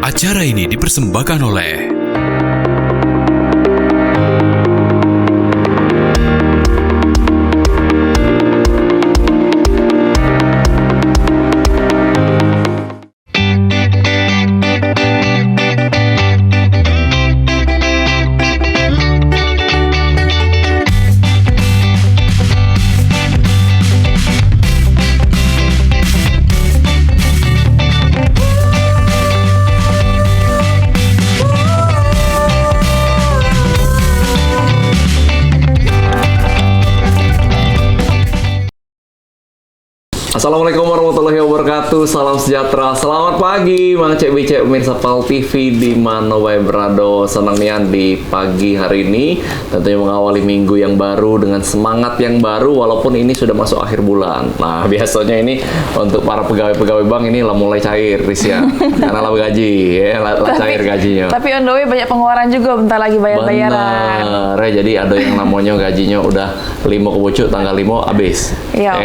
Acara ini dipersembahkan oleh Assalamualaikum warahmatullahi wabarakatuh. Salam sejahtera. Selamat pagi, Mang Cek Bicek pemirsa PAL TV di mana wae berado. Senang nian di pagi hari ini. Tentunya mengawali minggu yang baru dengan semangat yang baru walaupun ini sudah masuk akhir bulan. Nah, biasanya ini untuk para pegawai-pegawai bank ini lah mulai cair, Riz ya. Karena lah gaji, ya, lah cair gajinya. Tapi on the way banyak pengeluaran juga bentar lagi bayar-bayaran. Benar, ya, jadi ada yang namanya gajinya udah 5 kebucuk tanggal 5 habis. Iya.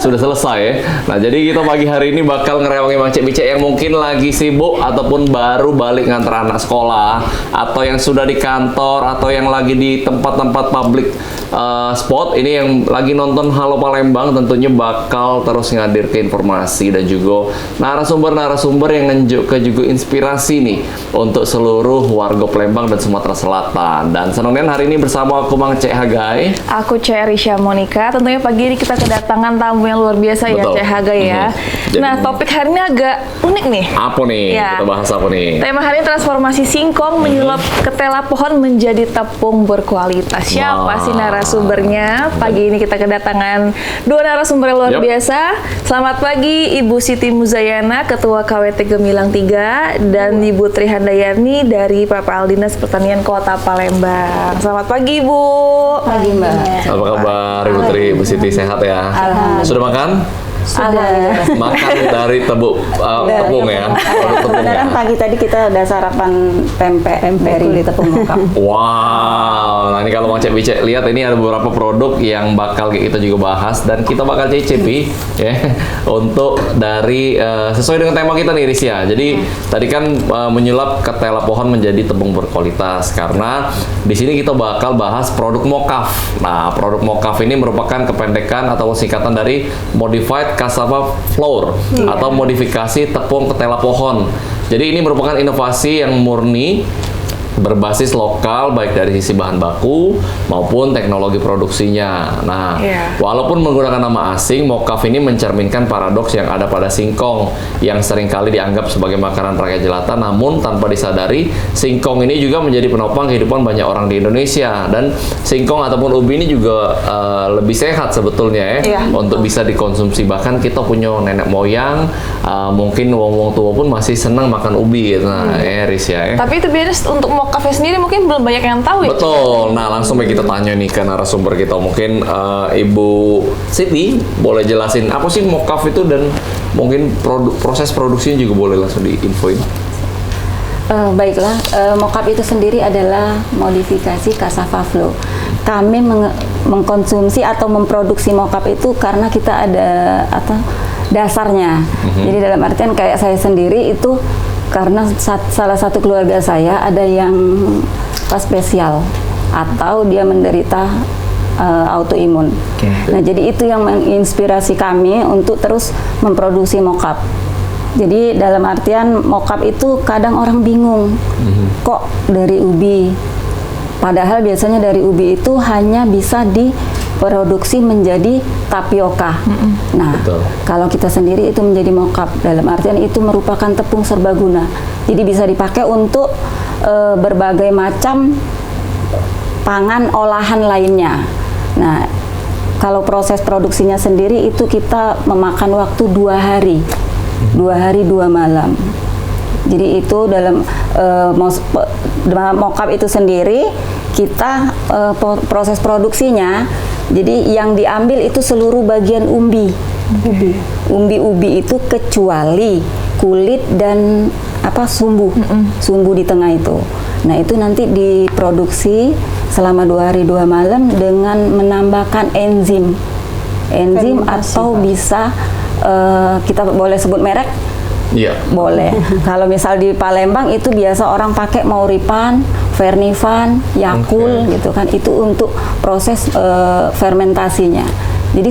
Sudah selesai ya. Nah, jadi kita pagi hari ini bakal ngerewangin Mang Cek Bicek yang mungkin lagi sibuk ataupun baru balik nganter anak sekolah atau yang sudah di kantor atau yang lagi di tempat-tempat public spot ini yang lagi nonton Halo Palembang tentunya bakal terus ngadir ke informasi dan juga narasumber-narasumber yang nunjuk juga inspirasi nih untuk seluruh warga Palembang dan Sumatera Selatan. Dan senangnya hari ini bersama aku Mang Cek Hagai. Aku Cek Risha Monica. Tentunya pagi ini kita kedatangan tamu yang luar biasa. Betul. Ya Cek Hagai ya. Nah, topik hari ini agak unik nih. Apa nih? Ya. Kita bahas apa nih? Tema hari ini transformasi singkong menyulap ketela pohon menjadi tepung berkualitas. Siapa sih narasumbernya? Pagi ini kita kedatangan dua narasumber yang luar biasa. Selamat pagi Ibu Siti Muzayana, Ketua KWT Gemilang 3 dan Ibu Tri Handayani dari PPL Dinas Pertanian Kota Palembang. Selamat pagi Ibu. Pagi Mbak. Apa kabar Ibu Tri? Ibu Siti sehat ya? Sudah makan? Sudah. Makan dari tepung ya? Produk tepung ya? Sebenarnya pagi tadi kita udah sarapan pempek kulit tepung mokap. Wow, nah ini kalau Mang Cek Bicek lihat ini ada beberapa produk yang bakal kita juga bahas dan kita bakal cicipi ya untuk dari sesuai dengan tema kita nih Riz ya. Jadi tadi kan menyulap ketela pohon menjadi tepung berkualitas karena di sini kita bakal bahas produk mokaf. Nah, produk mokaf ini merupakan kependekan atau singkatan dari Modified Cassava Flour atau modifikasi tepung ketela pohon. Jadi ini merupakan inovasi yang murni berbasis lokal baik dari sisi bahan baku maupun teknologi produksinya. Nah, walaupun menggunakan nama asing, mokaf ini mencerminkan paradoks yang ada pada singkong yang seringkali dianggap sebagai makanan rakyat jelata, namun tanpa disadari singkong ini juga menjadi penopang kehidupan banyak orang di Indonesia. Dan singkong ataupun ubi ini juga lebih sehat sebetulnya ya untuk bisa dikonsumsi. Bahkan kita punya nenek moyang, mungkin wong-wong tua pun masih senang makan ubi. Nah, Riz ya. Tapi itu biasanya untuk mokafnya sendiri mungkin belum banyak yang tahu ya. Betul. Nah, langsung kita tanya nih ke narasumber kita. Mungkin Ibu Siti boleh jelasin apa sih mokaf itu dan mungkin proses produksinya juga boleh langsung diinfoin. Baiklah, mokap itu sendiri adalah modifikasi cassava flour. Kami mengkonsumsi atau memproduksi mokap itu karena kita ada dasarnya. Jadi dalam artian kayak saya sendiri itu karena salah satu keluarga saya ada yang spesial atau dia menderita autoimun. Nah, jadi itu yang menginspirasi kami untuk terus memproduksi mokap. Jadi dalam artian mokap itu kadang orang bingung, kok dari ubi? Padahal biasanya dari ubi itu hanya bisa diproduksi menjadi tapioka. Nah, kalau kita sendiri itu menjadi mokap, dalam artian itu merupakan tepung serbaguna. Jadi bisa dipakai untuk berbagai macam pangan olahan lainnya. Nah, kalau proses produksinya sendiri itu kita memakan waktu 2 hari. 2 hari 2 malam. Jadi itu dalam mokap itu sendiri kita proses produksinya. Jadi yang diambil itu seluruh bagian umbi itu kecuali kulit dan sumbu di tengah itu. Nah, itu nanti diproduksi selama 2 hari 2 malam dengan menambahkan enzim atau bisa kita boleh sebut merek Iya. Boleh. Kalau misal di Palembang itu biasa orang pakai Mauripan, Vernivan, Yakul gitu kan. Itu untuk proses fermentasinya. Jadi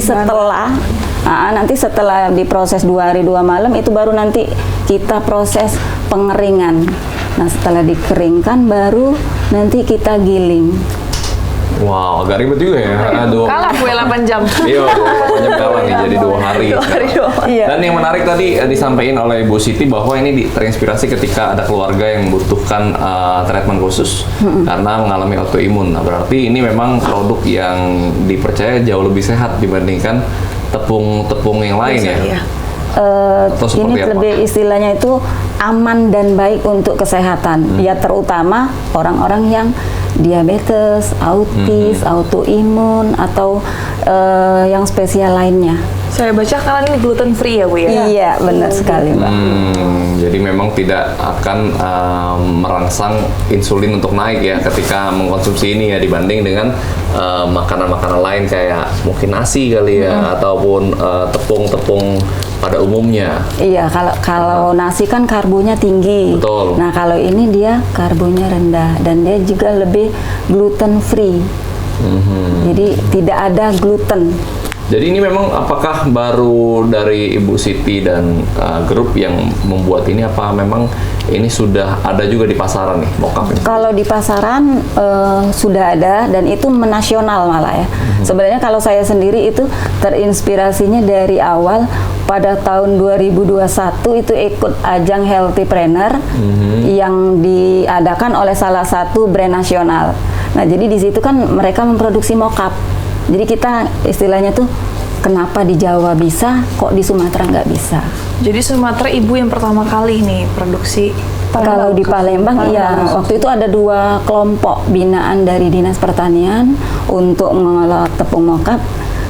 nanti setelah diproses 2 hari 2 malam itu baru nanti kita proses pengeringan. Nah, setelah dikeringkan baru nanti kita giling. Wow, agak ribet juga ya. Aduh. Kalah kue 8 jam. Iya, 8 jam kalah nih, jadi 2 hari. 2 hari doang. Iya. Dan yang menarik tadi disampaikan oleh Ibu Siti bahwa ini terinspirasi ketika ada keluarga yang membutuhkan treatment khusus karena mengalami autoimun. Nah, berarti ini memang produk yang dipercaya jauh lebih sehat dibandingkan tepung-tepung yang lain ya. Iya. Atau seperti Ini apa? lebih istilahnya itu aman dan baik untuk kesehatan. Ya terutama orang-orang yang diabetes, autis, autoimun atau yang spesial lainnya. Saya baca kalian ini gluten free ya Bu ya? Iya, benar sekali, Mbak. Jadi memang tidak akan merangsang insulin untuk naik ya ketika mengkonsumsi ini ya dibanding dengan makanan-makanan lain kayak mungkin nasi kali ya ataupun tepung-tepung pada umumnya. Iya, kalau nasi kan karbonya tinggi. Betul. Nah, kalau ini dia karbonya rendah dan dia juga lebih gluten free. Jadi tidak ada gluten. Jadi ini memang apakah baru dari Ibu Siti dan grup yang membuat ini apa memang ini sudah ada juga di pasaran nih mockup ini? Kalau di pasaran sudah ada dan itu menasional malah ya. Sebenarnya kalau saya sendiri itu terinspirasinya dari awal pada tahun 2021 itu ikut ajang Healthypreneur yang diadakan oleh salah satu brand nasional. Nah, jadi di situ kan mereka memproduksi mockup. Jadi kita istilahnya tuh kenapa di Jawa bisa, kok di Sumatera nggak bisa? Jadi Sumatera ibu yang pertama kali nih produksi. Kalau di Palembang, iya, waktu itu ada 2 kelompok binaan dari Dinas Pertanian untuk mengelola tepung mockup.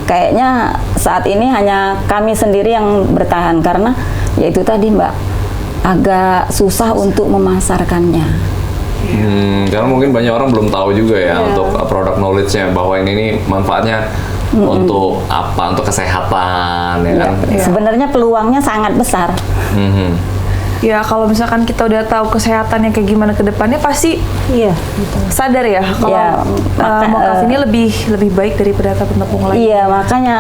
Kayaknya saat ini hanya kami sendiri yang bertahan karena yaitu tadi Mbak, agak susah untuk memasarkannya. Karena mungkin banyak orang belum tahu juga ya untuk produk knowledge-nya bahwa ini manfaatnya untuk apa? Untuk kesehatan ya kan? Sebenarnya peluangnya sangat besar. Ya kalau misalkan kita udah tahu kesehatannya kayak gimana ke depannya pasti sadar ya kalau Ya, mockup ini lebih baik daripada tepung-tepung lain. Iya, makanya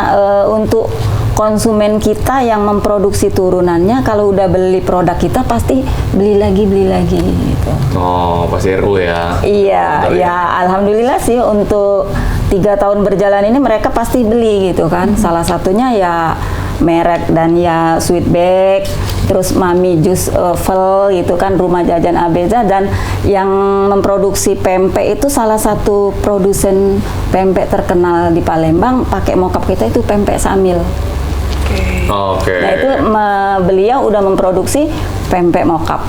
untuk konsumen kita yang memproduksi turunannya kalau udah beli produk kita pasti beli lagi gitu. Oh, pasti RU ya? Iya, ya alhamdulillah sih untuk 3 tahun berjalan ini mereka pasti beli gitu kan. Salah satunya ya merek dan ya Sweetback, terus Mami Jus Vel gitu kan, Rumah Jajan Abeza, dan yang memproduksi pempek itu salah satu produsen pempek terkenal di Palembang pakai mockup kita itu pempek Samil. Oke. Nah itu beliau udah memproduksi pempek mockup.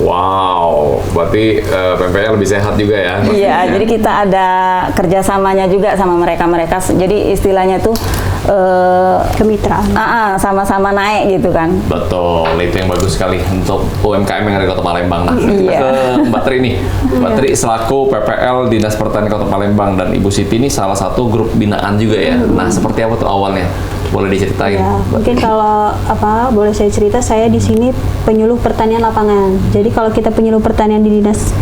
Wow, berarti pempeknya lebih sehat juga ya? Iya, jadi kita ada kerjasamanya juga sama mereka. Jadi istilahnya tuh kemitraan. Sama-sama naik gitu kan. Betul, itu yang bagus sekali untuk UMKM yang ada di Kota Palembang. Nah, Iya. ke Mbak Tri nih. Mbak Tri selaku PPL Dinas Pertanian Kota Palembang dan Ibu Siti ini salah satu grup binaan juga ya. Nah, seperti apa tuh awalnya? Boleh diceritain? Ya, Mbak mungkin Tri? kalau boleh saya cerita, saya di sini penyuluh pertanian lapangan. Jadi kalau kita penyuluh pertanian di Dinas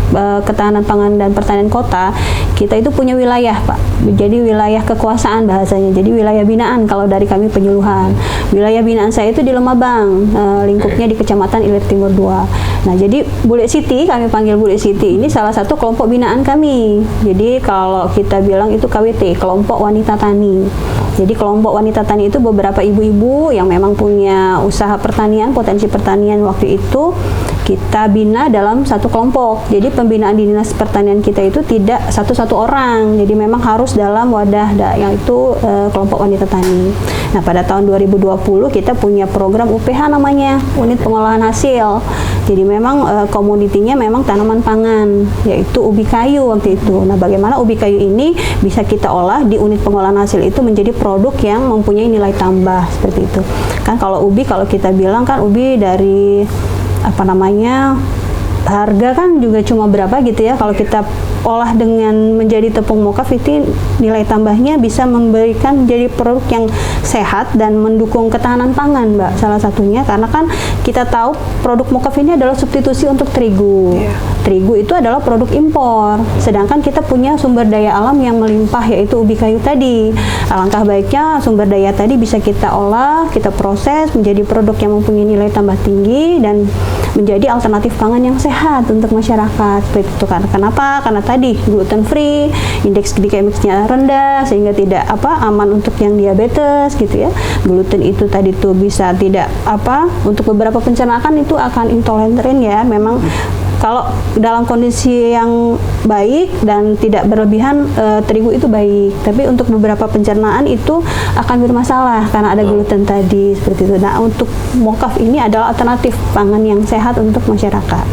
Ketahanan Pangan dan Pertanian Kota, kita itu punya wilayah, Pak. Jadi wilayah kekuasaan bahasanya. Jadi wilayah binaan kalau dari kami penyuluhan. Wilayah binaan saya itu di Lemabang, lingkupnya di Kecamatan Ilir Timur 2. Nah, jadi Bule Siti, kami panggil Bule Siti ini salah satu kelompok binaan kami. Jadi kalau kita bilang itu KWT, kelompok wanita tani. Jadi kelompok wanita tani itu beberapa ibu-ibu yang memang punya usaha pertanian, potensi pertanian waktu itu kita bina dalam satu kelompok. Jadi pembinaan di Dinas Pertanian kita itu tidak satu-satu orang. Jadi memang harus dalam wadah yang itu kelompok wanita tani. Nah, pada tahun 2020 kita punya program UPH namanya, Unit Pengolahan Hasil. Jadi memang komoditinya memang tanaman pangan, yaitu ubi kayu waktu itu. Nah, bagaimana ubi kayu ini bisa kita olah di unit pengolahan hasil itu menjadi produk yang mempunyai nilai tambah seperti itu. Kan kalau ubi, kalau kita bilang kan ubi dari harga kan juga cuma berapa gitu ya. Kalau kita olah dengan menjadi tepung mokaf itu nilai tambahnya bisa memberikan jadi produk yang sehat dan mendukung ketahanan pangan, Mbak. Salah satunya karena kan kita tahu produk mokaf ini adalah substitusi untuk terigu. Terigu itu adalah produk impor, sedangkan kita punya sumber daya alam yang melimpah yaitu ubi kayu tadi. Alangkah baiknya sumber daya tadi bisa kita olah, kita proses menjadi produk yang mempunyai nilai tambah tinggi dan menjadi alternatif pangan yang sehat untuk masyarakat. Seperti itu kan. Kenapa? Karena tadi gluten free, indeks glikemiknya rendah sehingga tidak aman untuk yang diabetes gitu ya. Gluten itu tadi tuh bisa tidak untuk beberapa pencernaan itu akan intoleran ya. Memang kalau dalam kondisi yang baik dan tidak berlebihan terigu itu baik, tapi untuk beberapa pencernaan itu akan bermasalah karena ada gluten tadi seperti itu. Nah, untuk mokaf ini adalah alternatif pangan yang sehat untuk masyarakat.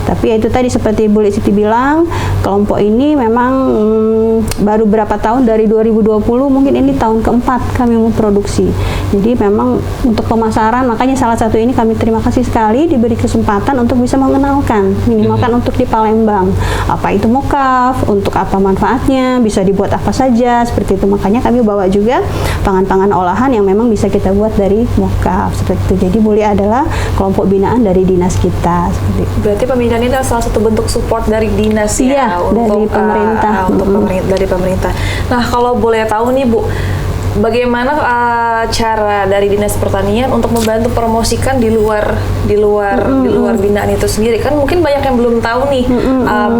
Tapi ya itu tadi seperti Bu Siti bilang, kelompok ini memang baru berapa tahun dari 2020, mungkin ini tahun keempat kami memproduksi. Jadi memang untuk pemasaran, makanya salah satu ini kami terima kasih sekali diberi kesempatan untuk bisa mengenalkan, minimalkan untuk di Palembang. Apa itu mokaf, untuk apa manfaatnya, bisa dibuat apa saja, seperti itu. Makanya kami bawa juga pangan-pangan olahan yang memang bisa kita buat dari mokaf, seperti itu. Jadi Bu adalah kelompok binaan dari dinas kita, seperti itu. Berarti pembinaan ini adalah salah satu bentuk support dari dinas iya, untuk dari pemerintah. dari pemerintah. Nah, kalau boleh tahu nih Bu, bagaimana cara dari Dinas Pertanian untuk membantu promosikan di luar binaan itu sendiri? Kan mungkin banyak yang belum tahu nih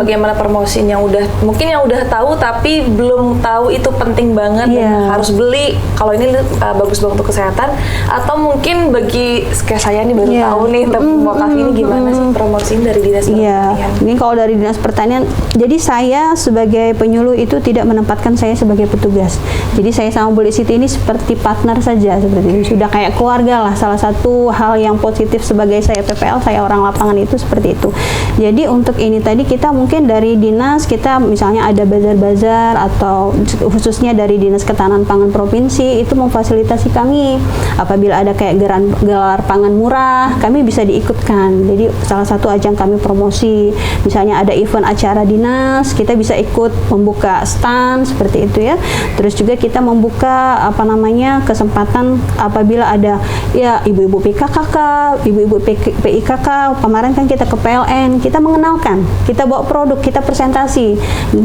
bagaimana promosiin, yang udah tahu tapi belum tahu itu penting banget dan harus beli kalau ini bagus banget untuk kesehatan, atau mungkin bagi kayak saya nih baru tahu nih tepung mokaf ini gimana sih promosiin dari Dinas Pertanian? Ini kalau dari Dinas Pertanian, jadi saya sebagai penyuluh itu tidak menempatkan saya sebagai petugas. Jadi saya sama Bu Siti ini seperti partner saja, seperti ini. Sudah kayak keluarga lah. Salah satu hal yang positif sebagai saya PPL, saya orang lapangan itu seperti itu. Jadi untuk ini tadi kita mungkin dari dinas, kita misalnya ada bazar-bazar atau khususnya dari Dinas Ketahanan Pangan Provinsi itu memfasilitasi kami. Apabila ada kayak gelar pangan murah, kami bisa diikutkan. Jadi salah satu ajang kami promosi. Misalnya ada event acara dinas, kita bisa ikut membuka stand seperti itu ya. Terus juga kita membuka kesempatan apabila ada ya ibu-ibu PKK, ibu-ibu PIKK, kemarin kan kita ke PLN, kita mengenalkan, kita bawa produk, kita presentasi,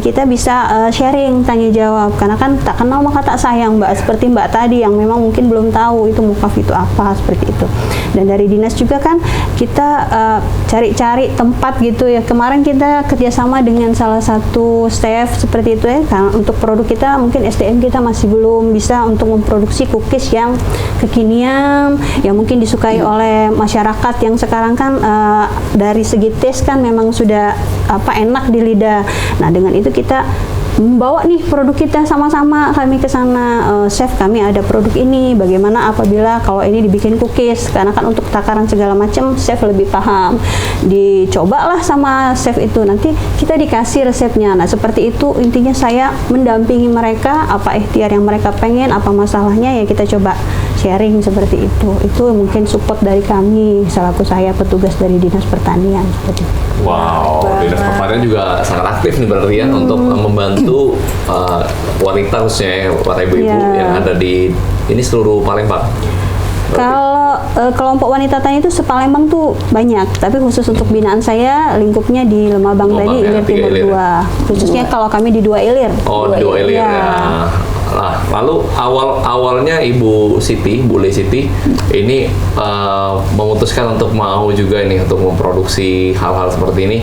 kita bisa sharing, tanya jawab, karena kan tak kenal maka tak sayang, Mbak, seperti Mbak tadi yang memang mungkin belum tahu itu mokaf itu apa, seperti itu. Dan dari dinas juga kan kita cari-cari tempat gitu ya. Kemarin kita kerjasama dengan salah satu chef seperti itu ya, karena untuk produk kita mungkin SDM kita masih belum bisa untuk memproduksi cookies yang kekinian, yang mungkin disukai oleh masyarakat yang sekarang kan dari segi taste kan memang sudah enak di lidah. Nah, dengan itu kita membawa nih produk kita sama-sama kami ke sana. Chef, kami ada produk ini, bagaimana apabila kalau ini dibikin cookies, karena kan untuk takaran segala macam chef lebih paham. Dicobalah sama chef itu, nanti kita dikasih resepnya. Nah, seperti itu intinya, saya mendampingi mereka, apa ikhtiar yang mereka pengen, apa masalahnya ya kita coba sharing seperti itu. Itu mungkin support dari kami selaku saya petugas dari Dinas Pertanian seperti itu. Wow, Dinas Pertanian juga sangat aktif nih berarti ya untuk membantu wanita khususnya ya, para ibu-ibu yang ada di ini seluruh Palembang. Kalau kelompok wanita tani itu sepalembang tuh banyak, tapi khusus untuk binaan saya lingkupnya di Lemabang tadi, Ilir Timur 2. Khususnya kalau kami di 2 Ilir. Oh, di 2 Ilir ya. Nah, lalu awalnya Ibu Siti, Bu Siti ini memutuskan untuk mau juga ini untuk memproduksi hal-hal seperti ini.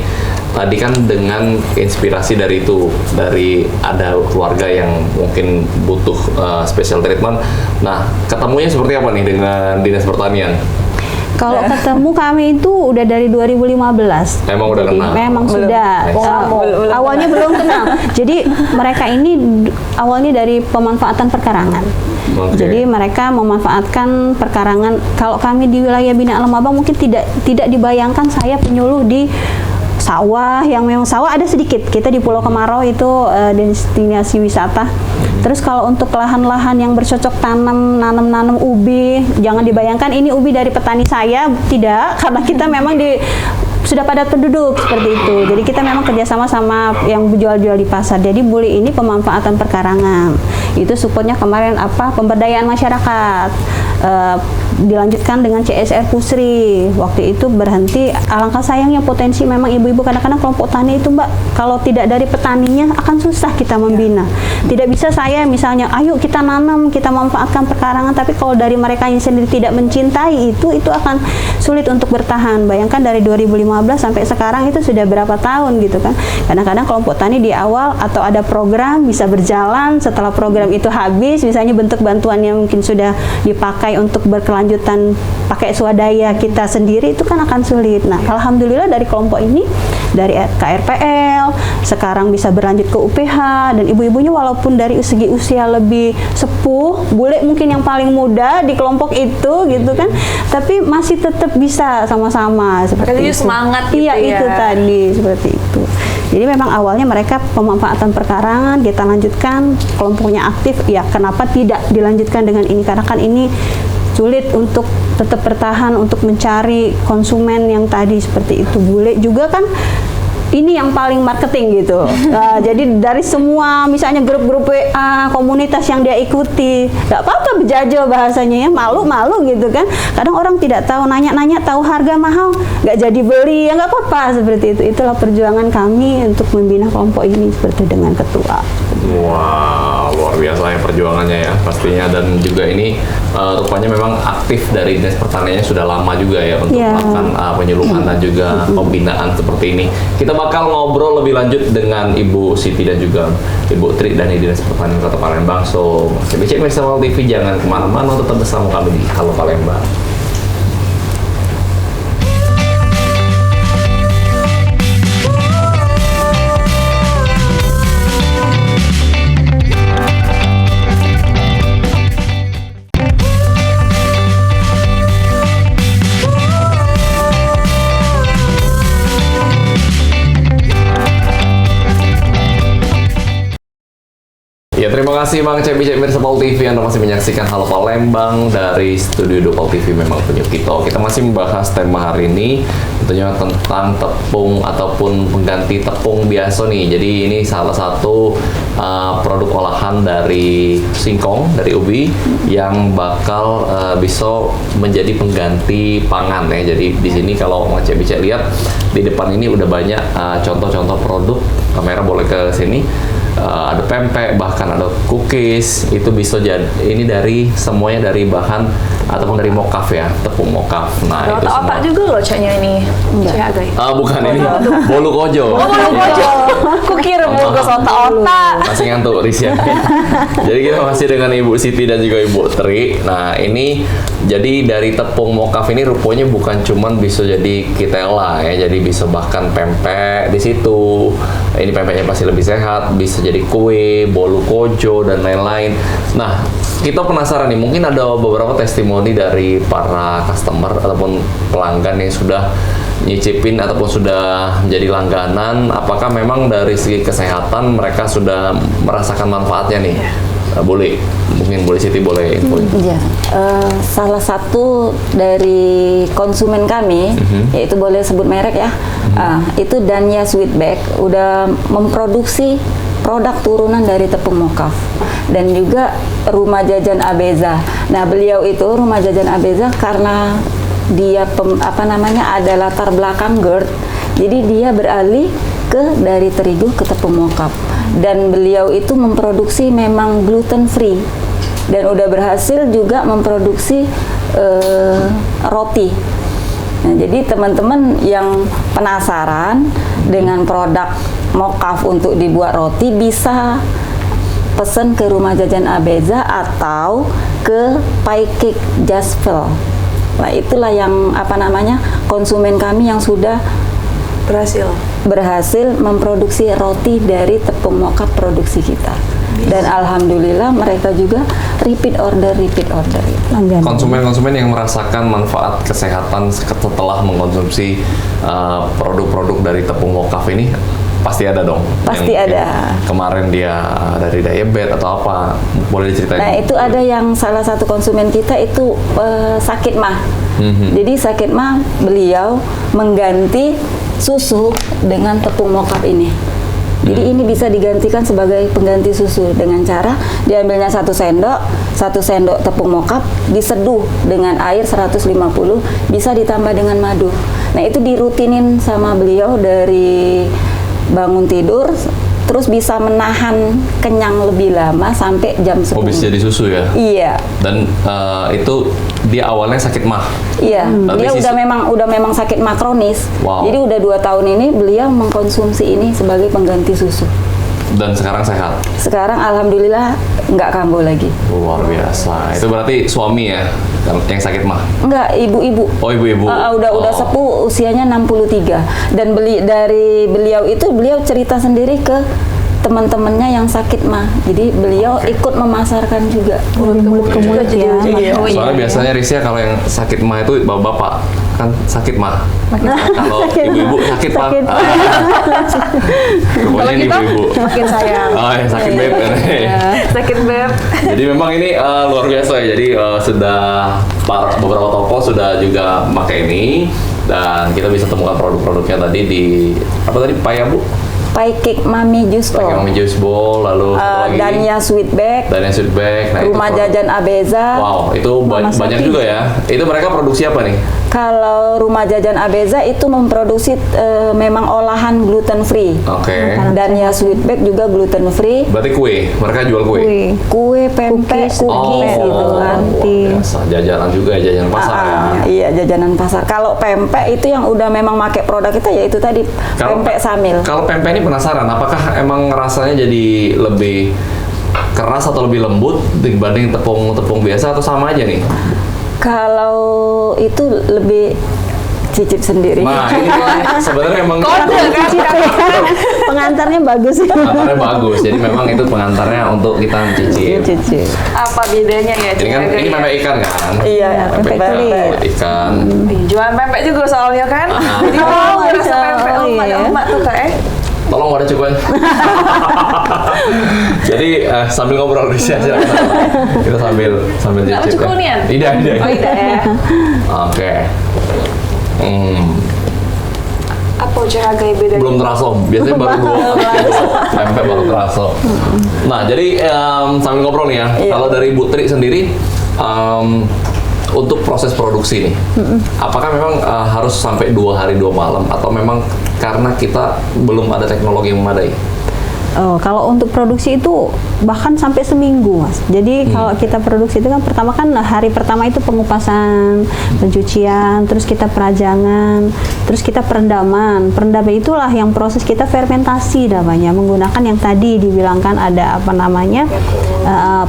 Tadi kan dengan inspirasi dari itu, dari ada keluarga yang mungkin butuh special treatment. Nah, ketemunya seperti apa nih dengan Dinas Pertanian? Kalau ketemu kami itu udah dari 2015. Emang udah kenal? Memang sudah. Awalnya belum kenal. Jadi mereka ini awalnya dari pemanfaatan perkarangan. Okay. Jadi mereka memanfaatkan perkarangan. Kalau kami di wilayah binaan Lemabang mungkin tidak dibayangkan saya penyuluh di sawah, yang memang sawah ada sedikit. Kita di Pulau Kemarau itu destinasi wisata. Terus kalau untuk lahan-lahan yang bercocok nanam ubi, jangan dibayangkan ini ubi dari petani saya, tidak, karena kita memang di sudah padat penduduk seperti itu. Jadi kita memang kerjasama sama yang jual-jual di pasar. Jadi Buli ini pemanfaatan perkarangan. Itu supportnya kemarin apa? Pemberdayaan masyarakat. Dilanjutkan dengan CSR Pusri. Waktu itu berhenti. Alangkah sayangnya potensi memang ibu-ibu, kadang-kadang kelompok tani itu Mbak, kalau tidak dari petaninya akan susah kita membina. Tidak bisa saya misalnya, ayo kita nanam, kita manfaatkan perkarangan, tapi kalau dari mereka yang sendiri tidak mencintai itu akan sulit untuk bertahan. Bayangkan dari 2015 sampai sekarang itu sudah berapa tahun gitu kan. Kadang-kadang kelompok tani di awal atau ada program bisa berjalan, setelah program itu habis, misalnya bentuk bantuan yang mungkin sudah dipakai untuk berkelanjutan pakai swadaya kita sendiri, itu kan akan sulit. Nah, alhamdulillah dari kelompok ini, dari KRPL, sekarang bisa berlanjut ke UPH, dan ibu-ibunya walaupun dari segi usia lebih sepuh, bule mungkin yang paling muda di kelompok itu gitu kan, tapi masih tetap bisa sama-sama seperti itu. Semangat gitu iya, ya. itu tadi seperti itu. Jadi memang awalnya mereka pemanfaatan perkarangan, kita lanjutkan, kelompoknya aktif, ya kenapa tidak dilanjutkan dengan ini, karena kan ini sulit untuk tetap bertahan, untuk mencari konsumen yang tadi seperti itu. Bule juga kan ini yang paling marketing gitu. Jadi dari semua misalnya grup-grup WA, komunitas yang dia ikuti, nggak apa-apa bejajal bahasanya ya, malu-malu gitu kan. Kadang orang tidak tahu, nanya-nanya tahu harga mahal, nggak jadi beli, ya nggak apa-apa seperti itu. Itulah perjuangan kami untuk membina kelompok ini seperti dengan ketua. Wow, luar biasa ya perjuangannya ya pastinya, dan juga ini rupanya memang aktif dari Dinas Pertaniannya sudah lama juga ya untuk melakukan penyuluhan dan juga pembinaan seperti ini. Kita bakal ngobrol lebih lanjut dengan Ibu Siti dan juga Ibu Tri dari Dinas Pertanian Kota Palembang. So, CBC Nasional TV jangan kemana-mana, tetap bersama kami di Halo Palembang. Ya, terima kasih Bang Cebi Mirsa Pol TV. Anda masih menyaksikan Halo Palembang dari studio Dopol TV Memang Punya Kita. Kita masih membahas tema hari ini tentunya tentang tepung ataupun pengganti tepung biasa nih. Jadi ini salah satu produk olahan dari singkong, dari ubi yang bakal bisa menjadi pengganti pangan ya. Jadi di sini kalau Bang Cebi lihat di depan ini udah banyak contoh-contoh produk. Kamera boleh ke sini. Ada pempek, bahkan ada cookies, itu bisa jadi ini dari semuanya dari bahan ataupun dari mokaf ya, tepung mokaf. Nah, itu otak semua. juga loh caknya ini. Cak guys. Bukan ini, bolu kojo. Oh, bolu kojo. Kukira bungkus otak-otak. Masih ngantuk Risya. Jadi kita masih dengan Ibu Siti dan juga Ibu Tri. Nah, ini jadi dari tepung mokaf ini rupanya bukan cuman bisa jadi kitela ya, jadi bisa bahkan pempek di situ. Ini pempeknya pasti lebih sehat, bisa jadi kue, bolu kojo dan lain-lain. Nah, kita penasaran nih, mungkin ada beberapa testimoni dari para customer ataupun pelanggan yang sudah nyicipin ataupun sudah jadi langganan. Apakah memang dari segi kesehatan mereka sudah merasakan manfaatnya nih? Boleh, mungkin boleh Siti boleh infoin. Iya, salah satu dari konsumen kami, yaitu boleh sebut merek ya, itu Danya Sweetback udah memproduksi produk turunan dari tepung mokaf, dan juga Rumah Jajan Abeza. Nah, beliau itu Rumah Jajan Abeza karena dia ada latar belakang GERD, jadi dia beralih dari terigu ke tepung mokaf, dan beliau itu memproduksi memang gluten free dan udah berhasil juga memproduksi roti. Nah, jadi teman-teman yang penasaran dengan produk mokaf untuk dibuat roti bisa pesen ke Rumah Jajan Abeza atau ke Pie Cake Jasvel. Nah, itulah yang konsumen kami yang sudah berhasil memproduksi roti dari tepung mokaf produksi kita. Dan alhamdulillah mereka juga repeat order. Konsumen-konsumen yang merasakan manfaat kesehatan setelah mengkonsumsi produk-produk dari tepung mokaf ini pasti ada dong. Pasti ada. Kemarin dia dari diabetes atau apa? Boleh diceritain? Nah, itu ada yang salah satu konsumen kita itu sakit mah. Jadi sakit mah beliau mengganti susu dengan tepung mokap ini. Jadi ini bisa digantikan sebagai pengganti susu dengan cara diambilnya 1 sendok tepung mokap, diseduh dengan air 150, bisa ditambah dengan madu. Nah, itu dirutinin sama beliau dari bangun tidur, terus bisa menahan kenyang lebih lama sampai jam 10. Oh, bisa jadi susu ya? Iya. Dan itu dia awalnya sakit mah. Iya, dia udah memang sakit mah kronis. Wow. Jadi udah 2 tahun ini beliau mengkonsumsi ini sebagai pengganti susu. Dan sekarang sehat. Sekarang alhamdulillah nggak kambuh lagi. Luar biasa. Itu berarti suami ya yang sakit mah? Enggak, ibu-ibu. Oh, ibu-ibu. Udah sepuh, usianya 63. Dan dari beliau itu beliau cerita sendiri ke teman-temannya yang sakit mah. Jadi beliau ikut memasarkan juga. Mulut ke mulut ya. Soalnya biasanya Risya kalau yang sakit mah itu bapak-bapak kan sakit mah. Kalau ibu-ibu sakit mah. Pokoknya ini ibu-ibu. Makin sayang. Oh, yang sakit beb. Sakit beb. Jadi memang ini luar biasa ya. Jadi sudah beberapa toko sudah juga memakai ini dan kita bisa temukan produk-produknya tadi di apa tadi Payabu? Pie Cake Mami Juice Pakai Mami Juice Bowl, lalu satu lagi Dania Sweet Bag, Nah, Rumah Jajan Abeza. Wow, itu banyak juga ya. Itu mereka produksi apa nih? Kalau Rumah Jajan Abeza itu memproduksi memang olahan gluten free. Oke. Dania Sweet Bag juga gluten free. Berarti kue, mereka jual kue. Kue, pempek, cookies gitu kan. luar biasa. Jajanan juga ya, jajanan pasar ya. Iya, jajanan pasar. Kalau pempek itu yang udah memang pakai produk kita ya itu tadi pempek samil. Kalau pempek ini penasaran, apakah emang rasanya jadi lebih keras atau lebih lembut dibanding tepung biasa atau sama aja nih? Kalau itu lebih cicip sendiri. Nah, ini sebenarnya emang Pengantarnya bagus. pengantarnya bagus. Jadi memang itu pengantarnya untuk kita mencicip. Cicip. Apa bedanya ya? Ini kan ini pempek ikan kan? Iya, Pempek pempek ikan. Jualan pempek juga soalnya kan. Jadi mau rasa pempek emak tuh kayak. Tolong wadah cukup. Jadi sambil ngobrol di sini aja. Kita sambil Nggak cicip. cukup nih, An? Tidak. Oh, tidak ya. Oke. Apa cara gaya bedanya? Belum terasa. Biasanya baru 2 pempek baru terasa. Nah, jadi sambil ngobrol nih ya. Kalau dari Bu Tri sendiri untuk proses produksi nih, apakah memang harus sampai 2 hari 2 malam atau memang karena kita belum ada teknologi yang memadai? Oh, kalau untuk produksi itu bahkan sampai seminggu, Mas. Jadi kalau kita produksi itu kan hari pertama itu pengupasan, pencucian, terus kita perajangan, terus kita perendaman. Perendaman itulah yang proses kita fermentasi namanya, menggunakan yang tadi dibilangkan ada apa namanya,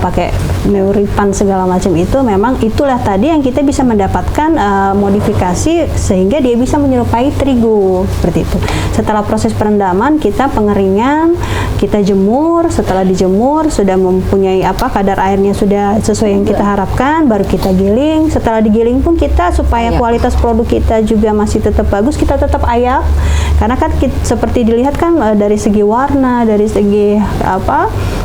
pakai meuripan segala macam itu. Memang itulah tadi yang kita bisa mendapatkan modifikasi sehingga dia bisa menyerupai terigu seperti itu. Setelah proses perendaman, kita pengeringan, kita jemur. Setelah dijemur sudah mempunyai kadar airnya sudah sesuai yang kita harapkan, baru kita giling. Setelah digiling pun kita supaya kualitas produk kita juga masih tetap bagus, kita tetap ayak. Karena kan seperti dilihat kan dari segi warna, dari segi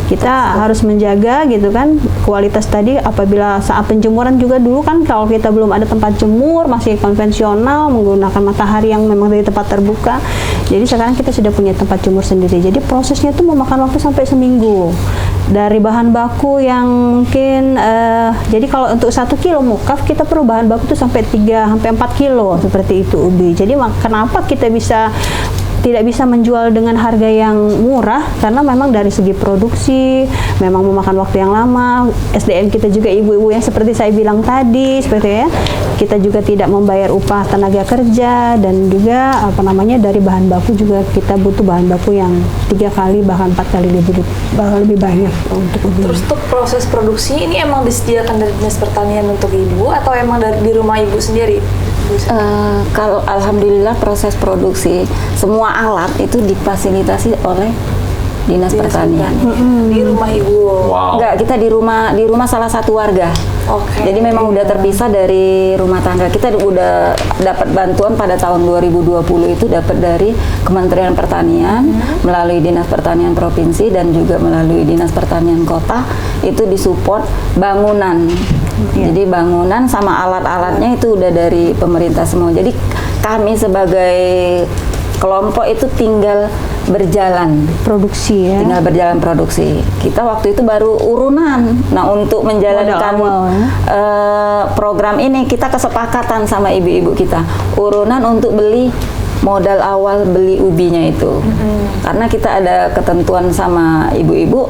kita harus menjaga gitu kan kualitas tadi. Apabila saat penjemuran juga dulu kan kalau kita belum ada tempat jemur, masih konvensional menggunakan matahari yang memang dari tempat terbuka. Jadi sekarang kita sudah punya tempat jemur sendiri. Jadi prosesnya itu memakan waktu sampai seminggu. Dari bahan baku yang mungkin jadi kalau untuk 1 kilo mukaf kita perlu bahan baku itu sampai 3 sampai 4 kilo seperti itu ubi. Jadi kenapa kita tidak bisa menjual dengan harga yang murah, karena memang dari segi produksi memang memakan waktu yang lama. SDM kita juga ibu-ibu yang seperti saya bilang tadi, seperti ya, kita juga tidak membayar upah tenaga kerja, dan juga dari bahan baku juga kita butuh bahan baku yang 3 kali bahkan 4 kali lebih banyak untuk ubi. Terus untuk proses produksi ini emang disediakan dari Dinas Pertanian untuk ibu atau emang di rumah ibu sendiri? Kalau alhamdulillah proses produksi semua alat itu difasilitasi oleh Dinas Pertanian. Di rumah ibu. Wow. Enggak, kita di rumah salah satu warga. Oke. Jadi memang udah terpisah dari rumah tangga. Kita udah dapat bantuan pada tahun 2020 itu dapat dari Kementerian Pertanian melalui Dinas Pertanian Provinsi dan juga melalui Dinas Pertanian Kota itu disupport bangunan. Jadi bangunan sama alat-alatnya itu udah dari pemerintah semua. Jadi kami sebagai kelompok itu tinggal berjalan Produksi ya. tinggal berjalan produksi. Kita waktu itu baru urunan. Nah, untuk menjalankan Modal awal, program ini kita kesepakatan sama ibu-ibu kita. Urunan untuk beli modal awal beli ubinya itu. Karena kita ada ketentuan sama ibu-ibu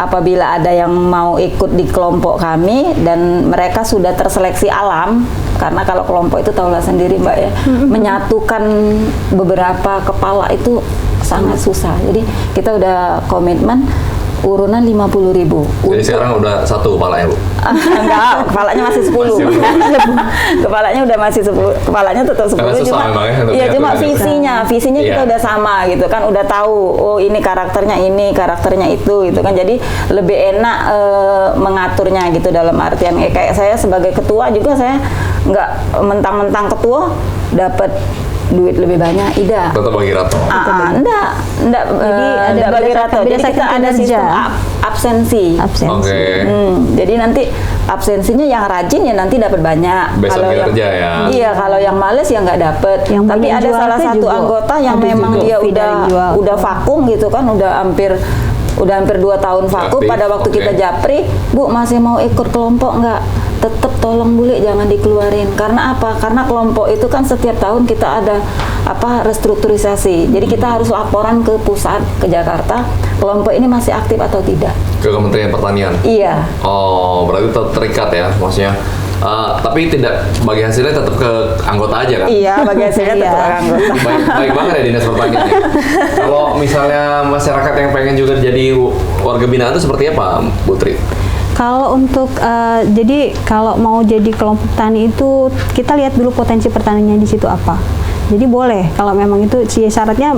apabila ada yang mau ikut di kelompok kami dan mereka sudah terseleksi alam, karena kalau kelompok itu tahulah sendiri Mbak ya, menyatukan beberapa kepala itu sangat susah. Jadi kita udah komitmen urunan 50.000. Jadi sekarang udah satu kepalanya, Bu? Enggak, kepalanya masih 10. Kepalanya udah masih 10. Kepalanya tetap 10. Karena susah memang ya untuk Iya, cuma menyatukan. visinya kita Iya. udah sama gitu kan, udah tahu oh ini, karakternya itu gitu kan. Jadi lebih enak mengaturnya gitu, dalam artian kayak saya sebagai ketua juga saya nggak mentang-mentang ketua dapat duit lebih banyak, Ida. Tetap bagi rata. Enggak. Jadi ada bagi rata. Jadi berdasarkan kita ada kinerja. sistem absensi. Absensi. Oke. Jadi nanti absensinya yang rajin ya nanti dapat banyak. Besok Kalau yang kerja ya. Iya, kalau yang males ya nggak dapet. Yang Tapi banyak ada jual salah teh satu juga anggota yang ada memang juga dia fee dari jual. udah vakum gitu kan, udah hampir 2 tahun vakum. Aktif, Pada waktu oke. kita japri, Bu masih mau ikut kelompok nggak? Tetap tolong Bu, jangan dikeluarin. Karena apa? Karena kelompok itu kan setiap tahun kita ada restrukturisasi. Jadi kita harus laporan ke pusat, ke Jakarta, kelompok ini masih aktif atau tidak. Ke Kementerian Pertanian. Iya. Oh, berarti terikat ya, maksudnya. Tapi tidak bagi hasilnya tetap ke anggota aja kan? Iya, bagi hasilnya Iya. tetap anggota. Baik banget ya Dinas Pertanian ya. Kalau misalnya masyarakat yang pengen juga jadi warga binaan itu seperti apa, Bu Tri? Kalau untuk jadi kalau mau jadi kelompok tani itu kita lihat dulu potensi pertaniannya di situ apa. Jadi boleh kalau memang itu syaratnya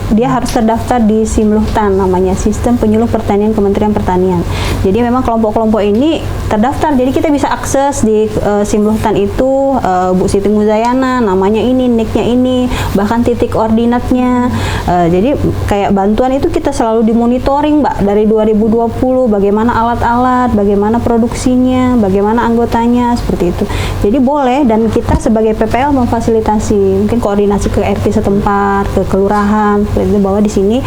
dia harus terdaftar di Simluhtan, namanya Sistem Penyuluh Pertanian Kementerian Pertanian. Jadi memang kelompok-kelompok ini terdaftar, jadi kita bisa akses di Simluhtan itu Bu Siti Muzayana, namanya ini, nicknya ini, bahkan titik ordinatnya. Jadi kayak bantuan itu kita selalu dimonitoring Mbak dari 2020, bagaimana alat-alat, bagaimana produksinya, bagaimana anggotanya, seperti itu. Jadi boleh, dan kita sebagai PPL memfasilitasi, mungkin koordinasi ke RT setempat, ke kelurahan, seperti itu, bahwa di sini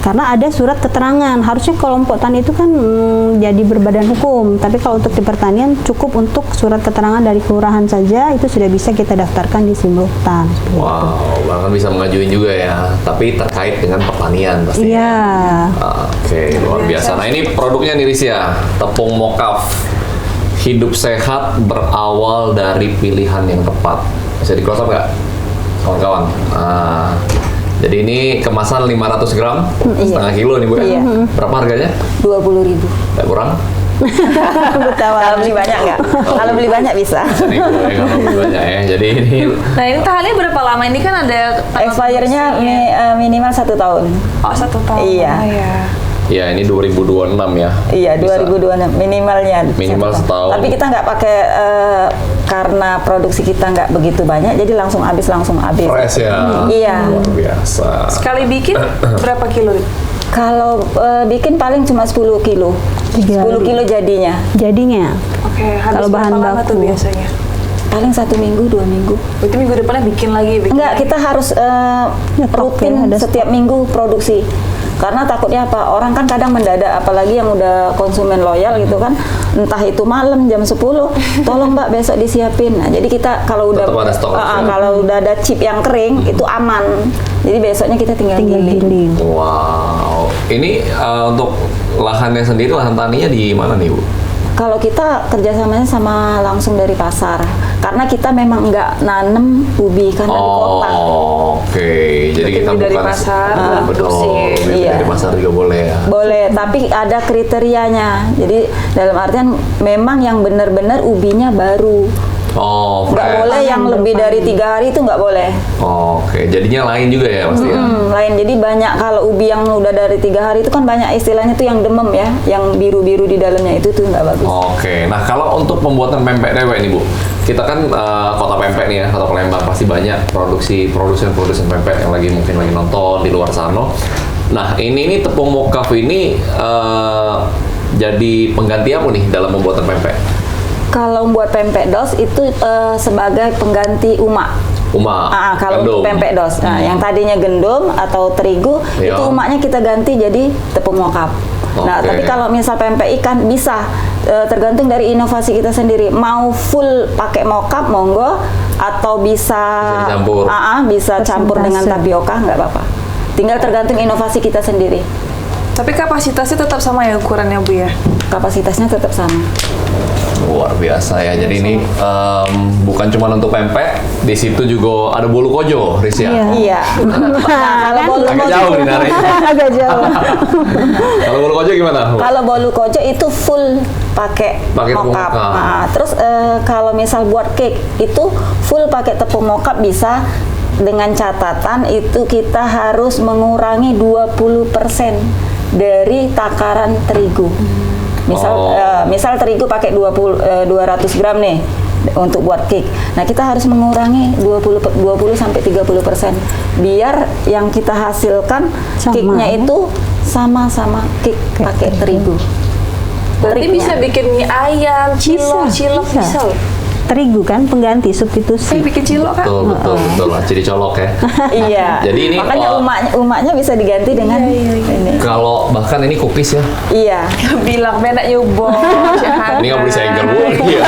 karena ada surat keterangan. Harusnya kelompok tani itu kan jadi berbadan hukum, tapi kalau untuk di pertanian cukup untuk surat keterangan dari kelurahan saja, itu sudah bisa kita daftarkan di Simluhtan. Wow, bahkan bisa mengajuin juga ya, tapi terkait dengan pertanian pastinya. Iya. Oke, luar biasa. Nah ini produknya nih Risya, tepung mokaf. Hidup sehat berawal dari pilihan yang tepat. Bisa di close up nggak, kawan-kawan? Jadi ini kemasan 500 gram, setengah kilo nih Bu ya. Iya. Berapa harganya? 20.000. Nggak kurang? Kalau beli banyak nggak? Kalau beli banyak bisa. Ini gue kalau beli banyak ya. Jadi ini Nah ini tahannya berapa lama? Ini kan ada tanggal Expirednya produksinya. minimal 1 tahun. Oh 1 tahun. Iya. Oh, iya. ya ini 2026 ya. Iya, Bisa. 2026 minimalnya. Minimal setahun. Tapi kita nggak pakai karena produksi kita nggak begitu banyak, jadi langsung habis. Fresh ya. Iya. Luar biasa. Sekali bikin berapa kilo? Kalau bikin paling cuma 10 kilo. 10 kilo jadinya. Jadinya Oke, habis Kalau bahan berapa lama tuh baku. biasanya? Paling 1 minggu, 2 minggu. Berarti minggu depannya bikin lagi? Enggak, kita harus Nyetok rutin ya, ada setiap minggu produksi. Karena takutnya apa? Orang kan kadang mendadak, apalagi yang udah konsumen loyal gitu kan. Entah itu malam jam 10, tolong Mbak besok disiapin. Nah, jadi kita kalau udah Tetap ada stok. kalau udah ada chip yang kering itu aman. Jadi besoknya kita tinggal giling. giling. Wow. Ini untuk lahannya sendiri, lahan taninya di mana nih Bu? Kalau kita kerjasamanya sama langsung dari pasar, karena kita memang nggak nanem ubi karena di kota. Oke. Jadi kita Beli dari bukan pasar, betul. produksi. Beli Iya. dari pasar juga boleh ya. Boleh, tapi ada kriterianya. Jadi dalam artian memang yang benar-benar ubinya baru. Oh, Nggak fresh. boleh yang lebih dari 3 hari itu nggak boleh. Oke, jadinya lain juga ya pasti ya. Lain. Jadi banyak kalau ubi yang udah dari 3 hari itu kan banyak istilahnya tuh yang demam ya, yang biru-biru di dalamnya itu tuh nggak bagus. Oke, nah kalau untuk pembuatan pempek dewek nih Bu, kita kan kota pempek nih ya, kota Palembang pasti banyak produsen pempek yang mungkin lagi nonton di luar sana. Nah ini tepung mokaf ini jadi pengganti apa nih dalam pembuatan pempek? Kalau buat pempek dos itu sebagai pengganti umak. Kalau untuk pempek dos, yang tadinya gendum atau terigu, Iya. itu umaknya kita ganti jadi tepung mokap. Nah, Oke. tapi kalau misal pempek ikan bisa tergantung dari inovasi kita sendiri. Mau full pakai mokap, monggo, atau bisa dicampur. bisa campur dengan Persentase. tapioka, nggak apa-apa. Tinggal tergantung inovasi kita sendiri. Tapi kapasitasnya tetap sama ya ukurannya Bu ya? Kapasitasnya tetap sama. Luar biasa ya. Jadi ini bukan cuma untuk pempek, di situ juga ada bolu kojo, Riz ya. Iya. Iya. Kalau bolu Agak kojo, jauh nih nariknya. Agak jauh. Kalau bolu kojo gimana? kalau bolu kojo itu full pakai Pakai tepung mokap. mokap. Nah, terus kalau misal buat cake itu full pakai tepung mokap bisa, dengan catatan itu kita harus mengurangi 20% dari takaran terigu. Misal terigu pakai 200 gram nih untuk buat cake. Nah, kita harus mengurangi 20 sampai 30% biar yang kita hasilkan Sama. cake-nya itu sama-sama cake pakai terigu. Berarti Triknya. bisa bikin mie ayam, cilok bisa loh. Terigu kan pengganti substitusi. Saya bikin cilok kan? Betul. Jadi colok ya. Iya. Jadi ini, makanya umaknya bisa diganti dengan ini. Kalau bahkan ini cookies ya. Iya. Bilang benak nyubong. Ini nggak boleh saya enggak Bu. Iya.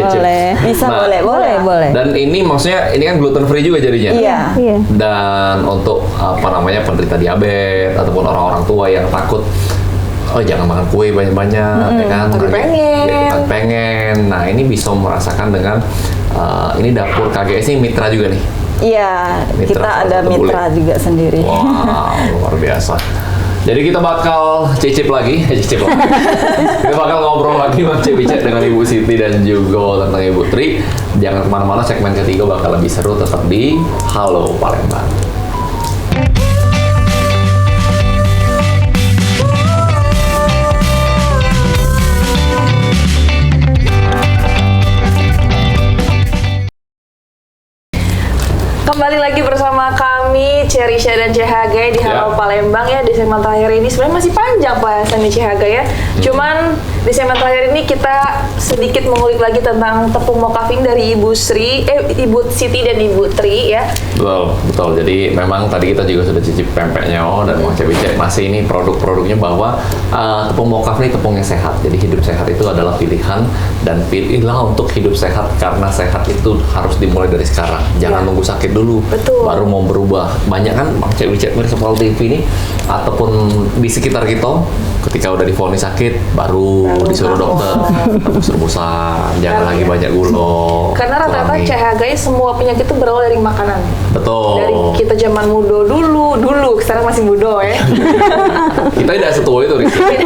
boleh. Bisa Nah, boleh. Dan ini maksudnya ini kan gluten free juga jadinya. Iya. Iya. Dan untuk penderita diabetes ataupun orang-orang tua yang takut jangan makan kue banyak-banyak ya kan, tapi pengen. Nah, ini bisa merasakan dengan ini dapur KGS ini mitra juga nih. Iya, Mitra kita salah ada satu mitra bule. juga sendiri. Wow, luar biasa. Jadi kita bakal cicip lagi. Kita bakal ngobrol lagi macet-macet dengan Ibu Siti dan juga tentang Ibu Tri. Jangan kemana-mana, segmen ketiga bakal lebih seru tetap di Halo Palembang. Kembali lagi bersama kami Cerisha dan CHG di Halo Ya. Palembang ya. Di segmen terakhir ini sebenarnya masih panjang bahasan di CHG ya. Cuman di segmen terakhir ini kita sedikit mengulik lagi tentang tepung mokafin dari Ibu Siti dan Ibu Tri ya. Betul. Jadi memang tadi kita juga sudah cicip pempeknya dan mau cek masih ini produk-produknya bahwa tepung mokaf ini tepung yang sehat. Jadi hidup sehat itu adalah pilihan dan pilihlah untuk hidup sehat karena sehat itu harus dimulai dari sekarang. Jangan nunggu sakit dulu Betul. baru mau berubah. Banyak kan cek soal TV ini ataupun di sekitar kita ketika udah divonis sakit baru disuruh dokter rebus-rebusan, jangan lagi banyak gula. Karena rata-rata kurangi. CHG semua penyakit itu berawal dari makanan. Betul. Dari kita zaman muda dulu sekarang masih muda ya. Kita tidak setua itu, Rizky.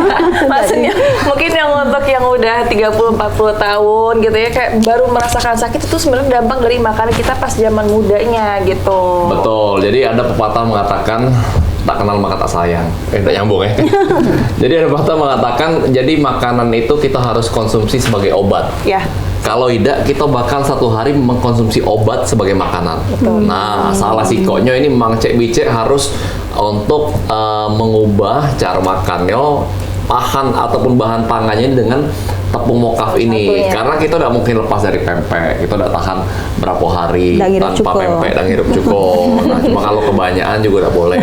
Maksudnya mungkin yang untuk yang udah 30-40 tahun gitu ya kayak baru merasakan sakit itu sebenarnya dampak dari makanan kita pas zaman mudanya gitu. Betul. Jadi ada pepatah mengatakan tak kenal maka tak sayang. Tak nyambung ya. Jadi ada pepatah mengatakan jadi makanan itu kita harus konsumsi sebagai obat. Ya. Kalau tidak, kita bakal satu hari mengkonsumsi obat sebagai makanan. Nah, salah sikonya ini Mang Cek Bicek harus untuk mengubah cara makannya, bahan pangannya dengan tepung mokaf ini. Karena kita tidak mungkin lepas dari pempek. Kita tidak tahan berapa hari Dan ngirup tanpa cuko. pempek dan ngirup cuko. Nah, cuma kalau kebanyakan juga tidak boleh.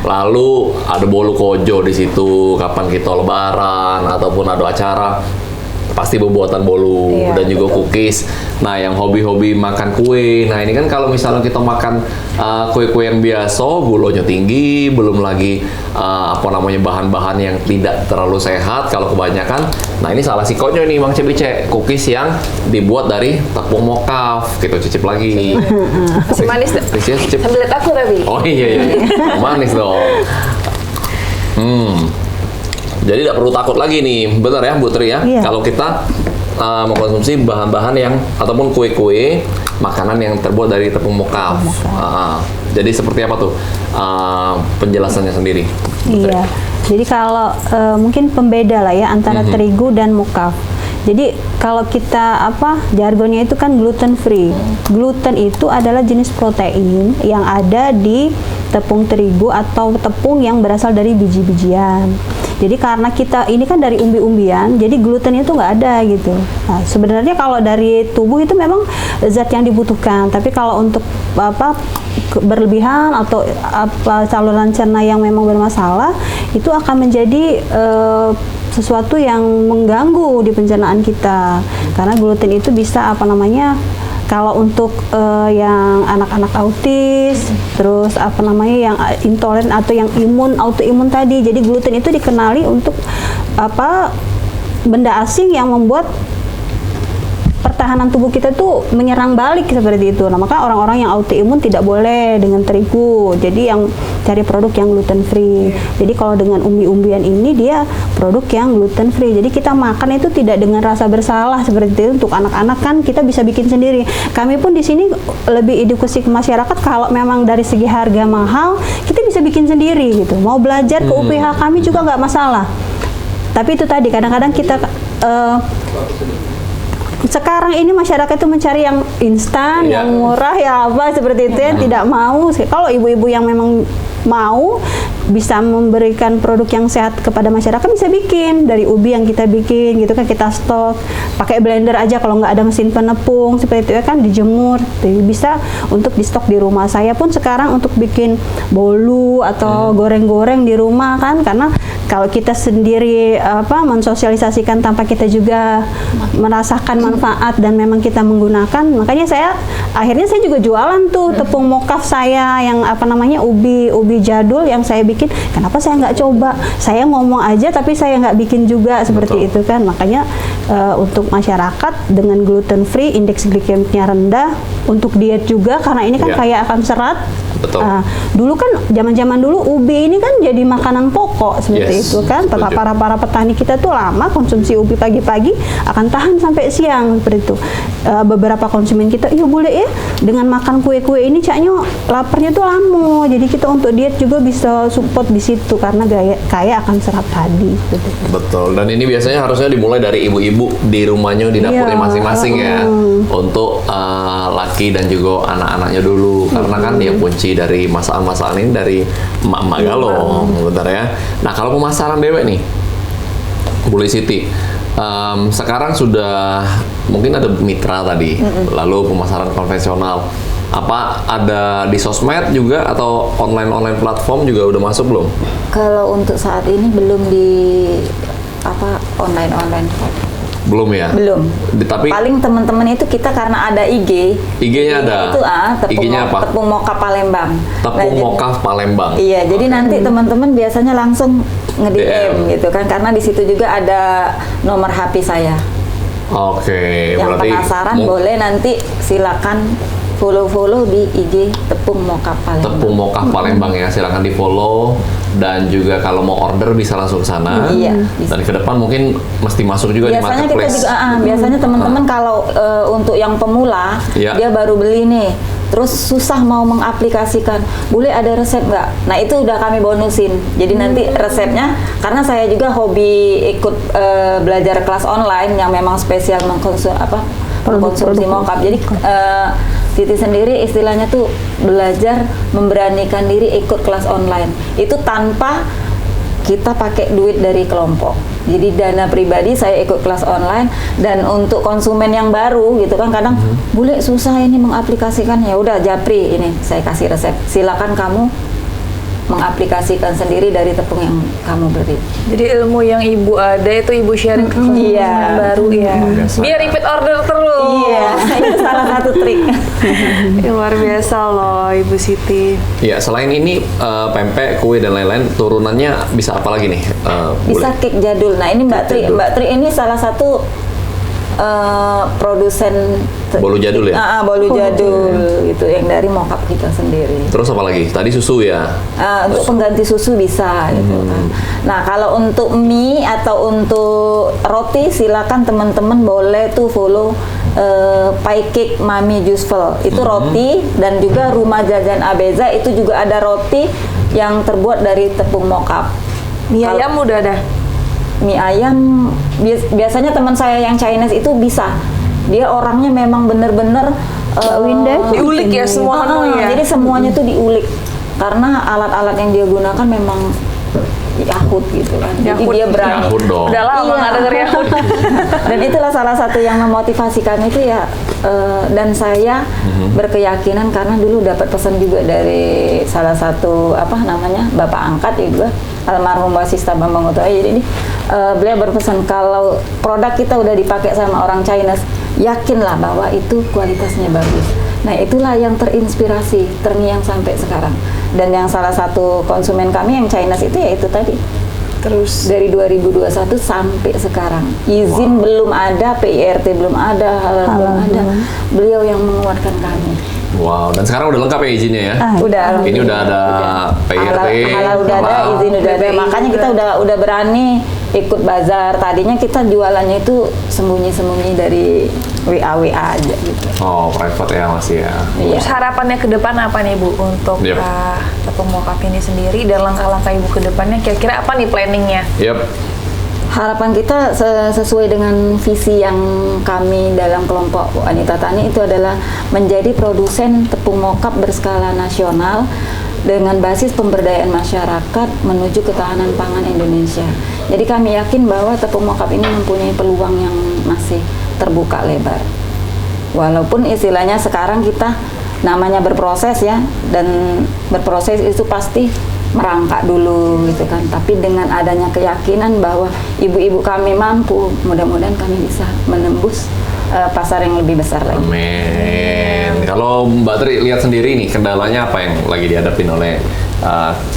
Lalu ada bolu kojo di situ. Kapan kita lebaran ataupun ada acara, pasti pembuatan bolu dan juga cookies. Nah, yang hobi-hobi makan kue, nah ini kan kalau misalnya kita makan kue-kue yang biasa, gulanya tinggi, belum lagi bahan-bahan yang tidak terlalu sehat kalau kebanyakan. Nah, ini salah sikonya nih Bang Cebice, cookies yang dibuat dari tepung mokaf. Kita cicip lagi. Masih manis deh. Rizky, cicip. Sambil lihat aku tapi. Oh iya. Manis dong. Jadi tidak perlu takut lagi nih, benar ya Bu Tri ya? Iya. Kalau kita mengkonsumsi bahan-bahan yang ataupun kue-kue makanan yang terbuat dari tepung mokaf. Jadi seperti apa tuh penjelasannya sendiri? Iya. Jadi kalau mungkin pembeda lah ya antara terigu dan mokaf. Jadi kalau kita jargonnya itu kan gluten free. Gluten itu adalah jenis protein yang ada di tepung terigu atau tepung yang berasal dari biji-bijian. Jadi karena kita ini kan dari umbi-umbian, jadi gluten itu nggak ada gitu. Nah, sebenarnya kalau dari tubuh itu memang zat yang dibutuhkan. Tapi kalau untuk berlebihan atau saluran cerna yang memang bermasalah, itu akan menjadi sesuatu yang mengganggu di pencernaan kita. Karena gluten itu bisa kalau untuk yang anak-anak autis, terus yang intoleran atau yang autoimun tadi. Jadi gluten itu dikenali untuk benda asing yang membuat pertahanan tubuh kita tuh menyerang balik seperti itu. Nah, maka orang-orang yang autoimun tidak boleh dengan terigu. Jadi yang cari produk yang gluten free. Jadi kalau dengan umbi-umbian ini dia produk yang gluten free. Jadi kita makan itu tidak dengan rasa bersalah seperti itu. Untuk anak-anak kan kita bisa bikin sendiri. Kami pun di sini lebih edukasi ke masyarakat, kalau memang dari segi harga mahal, kita bisa bikin sendiri gitu. Mau belajar ke UPH kami juga nggak masalah. Tapi itu tadi kadang-kadang kita sekarang ini masyarakat itu mencari yang instan, yang murah, ya seperti itu ya, tidak mau. Kalau ibu-ibu yang memang mau bisa memberikan produk yang sehat kepada masyarakat, bisa bikin dari ubi yang kita bikin gitu kan, kita stok pakai blender aja kalau nggak ada mesin penepung seperti itu ya kan, dijemur. Jadi bisa untuk di stok di rumah. Saya pun sekarang untuk bikin bolu atau goreng-goreng di rumah kan, karena kalau kita sendiri mensosialisasikan tanpa kita juga merasakan manfaat dan memang kita menggunakan, makanya akhirnya saya juga jualan tuh tepung mokaf saya yang ubi jadul yang saya bikin. Kenapa saya nggak coba? Saya ngomong aja tapi saya nggak bikin juga seperti itu kan. Makanya untuk masyarakat dengan gluten free, indeks glikemiknya rendah, untuk diet juga karena ini kan kaya akan serat. Betul. Dulu kan zaman dulu ubi ini kan jadi makanan pokok seperti itu kan. Para petani kita tuh lama konsumsi ubi pagi-pagi akan tahan sampai siang seperti itu. Beberapa konsumen kita, iya boleh ya dengan makan kue-kue ini caknya laparnya tuh lama. Jadi kita untuk diet juga bisa support di situ karena kaya akan serat tadi. Betul. Dan ini biasanya harusnya dimulai dari ibu-ibu di rumahnya, di dapurnya masing-masing ya. Untuk laki dan juga anak-anaknya dulu, karena kan dia kunci dari masalah-masalah ini dari emak-emak galau, bentar ya. Nah, kalau pemasaran bebek nih, Bu Siti, sekarang sudah mungkin ada mitra tadi, lalu pemasaran konvensional. Apa ada di sosmed juga atau online platform juga udah masuk belum? Kalau untuk saat ini belum di online. Belum ya? Belum. Tapi paling teman-teman itu kita karena ada IG-nya ada. Itu IG-nya apa? Tepung Mokaf Palembang. Tepung Mokaf Palembang. Iya, jadi nanti teman-teman biasanya langsung nge-DM gitu kan, karena di situ juga ada nomor HP saya. Oke, yang berarti penasaran boleh nanti silakan follow di IG Tepung Mokaf Palembang. Tepung Mokaf Palembang ya, silakan di follow, dan juga kalau mau order bisa langsung ke sana. Iya. Bisa. Dan ke depan mungkin mesti masuk juga di biasanya marketplace. Kita juga, biasanya teman-teman kalau untuk yang pemula dia baru beli nih, terus susah mau mengaplikasikan, boleh ada resep nggak? Nah itu udah kami bonusin. Jadi nanti resepnya, karena saya juga hobi ikut belajar kelas online yang memang spesial mengkonsumsi mokaf. Jadi Siti sendiri istilahnya tuh belajar memberanikan diri ikut kelas online. Itu tanpa kita pakai duit dari kelompok. Jadi dana pribadi saya ikut kelas online, dan untuk konsumen yang baru gitu kan kadang boleh susah ini mengaplikasikan, ya udah Japri ini saya kasih resep. Silakan kamu mengaplikasikan sendiri dari tepung yang kamu beli. Jadi ilmu yang ibu ada itu ibu sharing ke konsumen baru ya. Biar repeat order terus. Iya, itu salah satu trik. Luar biasa loh Ibu Siti. Ya, selain ini pempek, kue dan lain-lain, turunannya bisa apa lagi nih? Bisa cake jadul. Nah ini Mbak Tri ini salah satu produsen Bolu jadul ya? bolu jadul gitu yang dari mokap kita sendiri. Terus apa lagi? Tadi susu ya? Untuk pengganti susu bisa gitu kan. Nah kalau untuk mie atau untuk roti silakan teman-teman boleh tuh follow Pie Cake Mami Jusful. Itu roti, dan juga Rumah Jajan Abeza itu juga ada roti yang terbuat dari tepung mokap. Mie ayam udah ada. Mie ayam biasanya teman saya yang Chinese itu bisa. Dia orangnya memang bener-bener Diulik ya semua menu ya. Jadi semuanya tuh diulik karena alat-alat yang dia gunakan memang Yahut gitu kan. Jadi Yahut. dia berani. Yahut dong. Udah lama nggak denger Yahut. Dan itulah salah satu yang memotivasi kami itu ya, dan saya berkeyakinan karena dulu dapat pesan juga dari salah satu bapak angkat juga almarhum Wasista Bambang Utoyo. Jadi beliau berpesan kalau produk kita udah dipakai sama orang Chinese, yakinlah bahwa itu kualitasnya bagus. Nah itulah yang terinspirasi terngiang sampai sekarang. Dan yang salah satu konsumen kami yang Chinese itu ya itu tadi. Terus Dari 2021 sampai sekarang. Izin belum ada, PIRT belum ada, halal belum ada. Beliau yang menguatkan kami. Wow, dan sekarang udah lengkap ya izinnya ya? Udah. Ini udah ada PIRT, halal udah ada, izin udah ada. Makanya kita udah berani ikut bazar. Tadinya kita jualannya itu sembunyi-sembunyi dari WA aja gitu. Oh, private ya masih ya. Terus harapannya ke depan apa nih Bu untuk Yep. tepung mokap ini sendiri, dan langkah-langkah Ibu ke depannya kira-kira apa nih planningnya? Yap. Harapan kita sesuai dengan visi yang kami dalam kelompok Wanita Tani itu adalah menjadi produsen tepung mokap berskala nasional dengan basis pemberdayaan masyarakat menuju ketahanan pangan Indonesia. Jadi kami yakin bahwa tepung mokap ini mempunyai peluang yang masih terbuka lebar. Walaupun istilahnya sekarang kita namanya berproses ya, dan berproses itu pasti merangkak dulu gitu kan, tapi dengan adanya keyakinan bahwa ibu-ibu kami mampu, mudah-mudahan kami bisa menembus pasar yang lebih besar lagi. Amin. Kalau Mbak Tri lihat sendiri nih, kendalanya apa yang lagi dihadapin oleh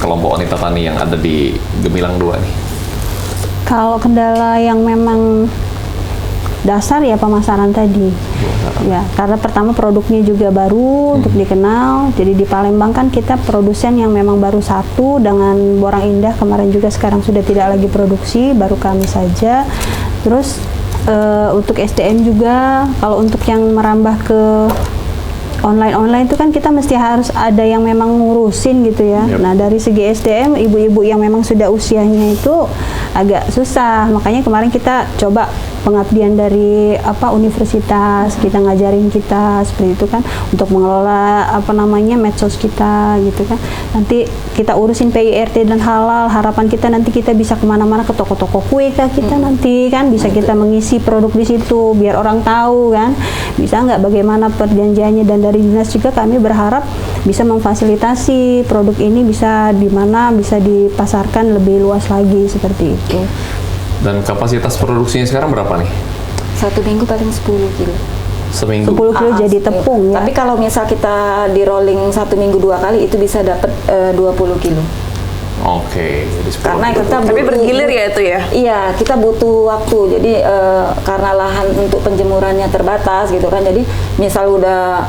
kelompok Wanita Tani yang ada di Gemilang 2 nih? Kalau kendala yang memang dasar ya pemasaran tadi. Ya, karena pertama produknya juga baru untuk dikenal. Jadi di Palembang kan kita produsen yang memang baru satu dengan Borang Indah, kemarin juga sekarang sudah tidak lagi produksi, baru kami saja. Terus untuk SDM juga, kalau untuk yang merambah ke online itu kan kita mesti harus ada yang memang ngurusin gitu ya. Yep. Nah dari segi SDM, ibu-ibu yang memang sudah usianya itu agak susah. Makanya kemarin kita coba pengabdian dari universitas, kita ngajarin kita seperti itu kan, untuk mengelola medsos kita gitu kan. Nanti kita urusin PIRT dan halal. Harapan kita nanti kita bisa kemana-mana, ke toko-toko kue kita nanti kan bisa kita mengisi produk di situ biar orang tahu kan. Bisa nggak bagaimana perjanjiannya, dan dari dinas juga kami berharap bisa memfasilitasi produk ini bisa di mana bisa dipasarkan lebih luas lagi seperti itu. Dan kapasitas produksinya sekarang berapa nih? 1 minggu paling 10 kilo. Seminggu? 10 kilo jadi tepung ya. Tapi kalau misal kita di rolling 1 minggu 2 kali itu bisa dapat 20 kilo. Oke, jadi 10 Karena kilo. kita Tapi bergilir ya itu ya? Iya, kita butuh waktu. Jadi karena lahan untuk penjemurannya terbatas gitu kan. Jadi misal udah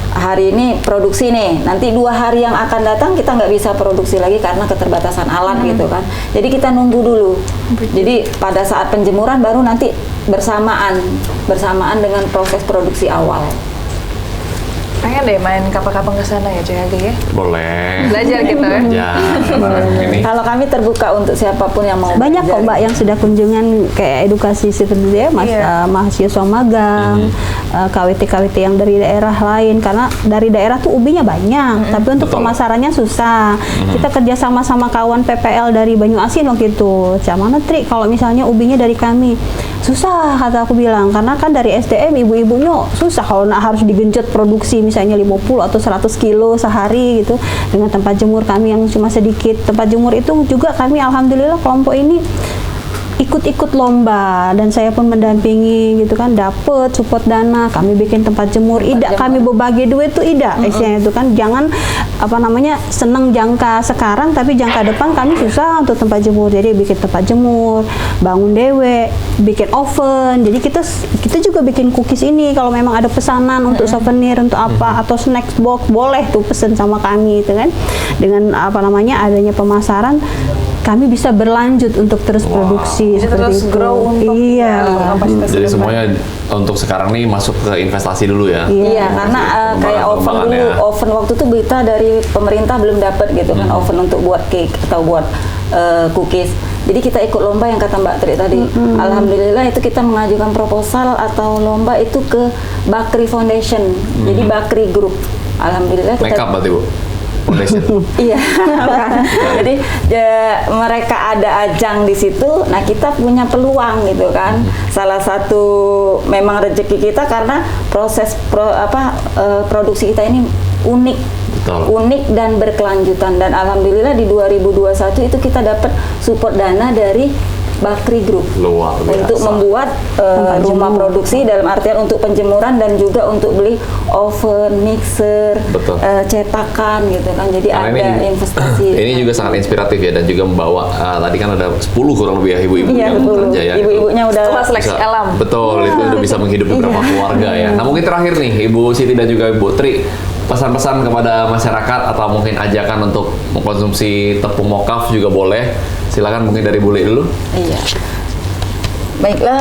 hari ini produksi nih, nanti 2 hari yang akan datang kita nggak bisa produksi lagi karena keterbatasan alat gitu kan. Jadi kita nunggu dulu. Jadi pada saat penjemuran baru nanti bersamaan dengan proses produksi awal. Pengen deh main kapan-kapan ke sana ya CHG ya? Boleh. Belajar kita ya? Ya, ini. Kalau kami terbuka untuk siapapun yang mau Banyak kok belajar. Mbak yang sudah kunjungan kayak edukasi seperti itu ya, Iya. mahasiswa magang, KWT-KWT yang dari daerah lain, karena dari daerah tuh ubinya banyak, tapi untuk Betul. pemasarannya susah. Kita kerja sama kawan PPL dari Banyu Asin waktu itu. Mana Tri, kalau misalnya ubinya dari kami susah, kata aku bilang, karena kan dari SDM ibu-ibunya susah kalau harus digenjot produksi misalnya 50 atau 100 kilo sehari gitu, dengan tempat jemur kami yang cuma sedikit. Tempat jemur itu juga kami alhamdulillah kelompok ini ikut-ikut lomba dan saya pun mendampingi gitu kan, dapet support dana, kami bikin tempat jemur, kami berbagi duit tuh istilahnya itu kan, jangan seneng jangka sekarang tapi jangka depan kami susah untuk tempat jemur, jadi bikin tempat jemur, bangun dewe, bikin oven, jadi kita juga bikin cookies ini kalau memang ada pesanan untuk souvenir untuk apa atau snack box boleh tuh pesen sama kami itu kan, dengan adanya pemasaran kami bisa berlanjut untuk terus produksi seperti terus itu. grow untuk kapasitas Jadi ke depan. semuanya untuk sekarang nih masuk ke investasi dulu ya. Iya, karena kayak oven dulu, oven waktu itu berita dari pemerintah belum dapat gitu kan, oven untuk buat cake atau buat cookies. Jadi kita ikut lomba yang kata Mbak Tri tadi. Alhamdulillah itu kita mengajukan proposal atau lomba itu ke Bakri Foundation. Jadi Bakri Group. Alhamdulillah kita Makeup berarti Bu? Foundation. Iya. Jadi mereka ada ajang di situ. Nah, kita punya peluang gitu kan. Salah satu memang rezeki kita karena proses produksi kita ini unik. Betul. Unik dan berkelanjutan, dan alhamdulillah di 2021 itu kita dapat support dana dari Bakri Group Luar biasa. untuk membuat rumah produksi, dalam artian untuk penjemuran dan juga untuk beli oven, mixer, Betul. cetakan gitu kan. Jadi Karena ada investasi. Ini juga sangat inspiratif ya, dan juga membawa tadi kan ada 10 kurang lebih ya ibu-ibu Iya, yang betul. bekerja ya. Ibu-ibunya udah Setelah seleksi Bisa- alam. Betul, itu udah bisa menghidupi beberapa keluarga ya. Nah mungkin terakhir nih Ibu Siti dan juga Ibu Tri, pesan-pesan kepada masyarakat atau mungkin ajakan untuk mengkonsumsi tepung mokaf juga boleh. Silakan mungkin dari Bule dulu. Iya. Baiklah,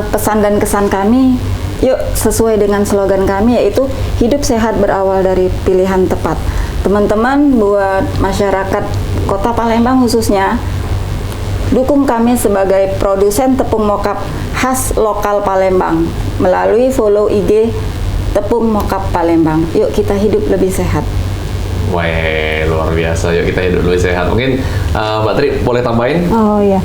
pesan dan kesan kami, yuk sesuai dengan slogan kami yaitu hidup sehat berawal dari pilihan tepat. Teman-teman, buat masyarakat Kota Palembang khususnya, dukung kami sebagai produsen tepung mokap khas lokal Palembang melalui follow IG Tepung Mokap Palembang. Yuk kita hidup lebih sehat. Wah, luar biasa. Yuk kita hidup lebih sehat. Mungkin Mbak Tri boleh tambahin? Oh ya,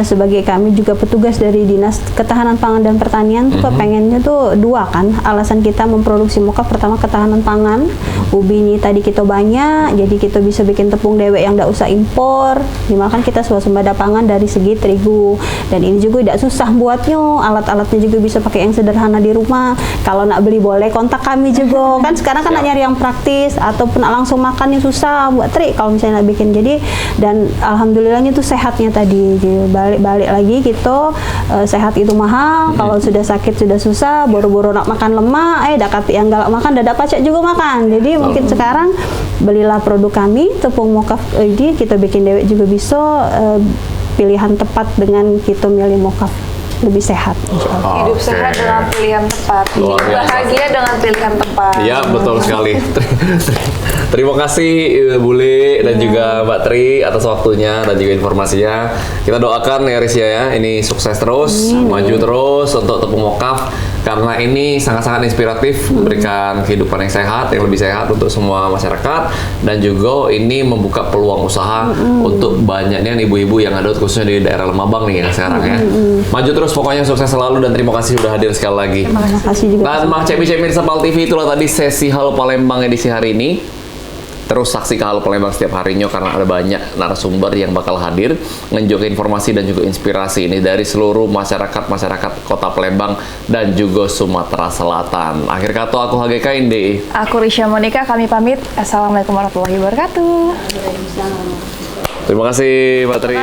sebagai kami juga petugas dari Dinas Ketahanan Pangan dan Pertanian tuh pengennya tuh dua kan. Alasan kita memproduksi mokaf, pertama ketahanan pangan. Ubi ini tadi kita banyak, jadi kita bisa bikin tepung dewek yang tidak usah impor. Dimakan kita swasembada pangan dari segi terigu. Dan ini juga tidak susah buatnya. Alat-alatnya juga bisa pakai yang sederhana di rumah. Kalau nak beli boleh kontak kami juga. Kan sekarang kan nak nyari yang praktis ataupun nak langsung makan yang susah buat Tri kalau misalnya nak bikin. Jadi dan alhamdulillahnya tuh sehatnya tadi. Jadi balik-balik lagi kita sehat itu mahal. Kalau sudah sakit sudah susah, boro-boro nak makan lemak, dak yang galak makan dadak pacak juga makan. Jadi mungkin sekarang belilah produk kami tepung mokaf ini, kita bikin dewek juga bisa, pilihan tepat dengan kita milih mokaf lebih sehat insyaallah. Hidup Oke. sehat dengan pilihan tepat. Luar Hidup biasa. bahagia dengan pilihan tepat. Iya, betul sekali. Terima kasih Bule dan juga Mbak Tri atas waktunya dan juga informasinya. Kita doakan ya Risya ya, ini sukses terus, maju terus untuk tepung mokaf, karena ini sangat-sangat inspiratif, memberikan kehidupan yang sehat, yang lebih sehat untuk semua masyarakat, dan juga ini membuka peluang usaha untuk banyaknya ibu-ibu yang ada khususnya di daerah Lemabang nih ya sekarang ya. Maju terus pokoknya, sukses selalu, dan terima kasih sudah hadir sekali lagi. Terima kasih juga. Dan Mak Cemi Mirsa Pal TV, itulah tadi sesi Halo Palembang edisi hari ini. Terus saksikan Halo Palembang setiap harinya karena ada banyak narasumber yang bakal hadir menunjukkan informasi dan juga inspirasi ini dari seluruh masyarakat Kota Palembang dan juga Sumatera Selatan. Akhir kata aku HGK Inde. Aku Risya Monika, kami pamit. Assalamualaikum warahmatullahi wabarakatuh. Terima kasih Mbak Tri.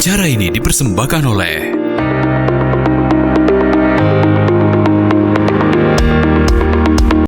Acara ini dipersembahkan oleh